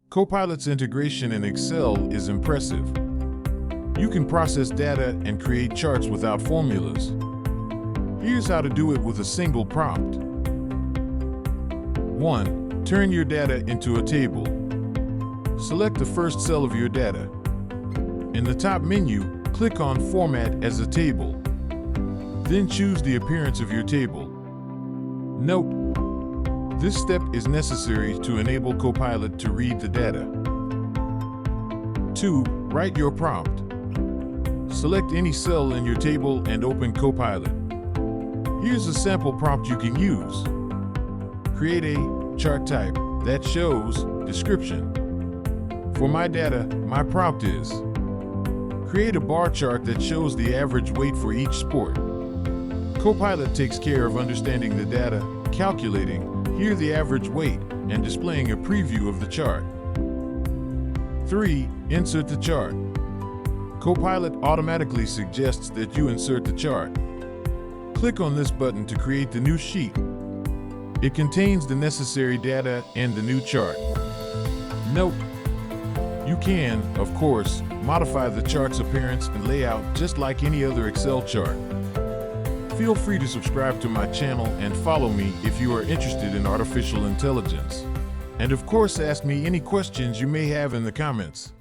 Copilot's integration in Excel is impressive. You can process data and create charts without formulas. Here's how to do it with a single prompt. 1. Turn your data into a table. Select the first cell of your data. In the top menu, click on Format as a table. Then choose the appearance of your table. Note, this step is necessary to enable Copilot to read the data. 2. Write your prompt. Select any cell in your table and open Copilot. Here's a sample prompt you can use. Create a chart type that shows description. For my data, my prompt is: create a bar chart that shows the average weight for each sport. Copilot takes care of understanding the data, calculating here the average weight, and displaying a preview of the chart. 3. Insert the chart. Copilot automatically suggests that you insert the chart. Click on this button to create the new sheet. It contains the necessary data and the new chart. Note, you can, of course, modify the chart's appearance and layout just like any other Excel chart. Feel free to subscribe to my channel and follow me if you are interested in artificial intelligence. And of course, ask me any questions you may have in the comments.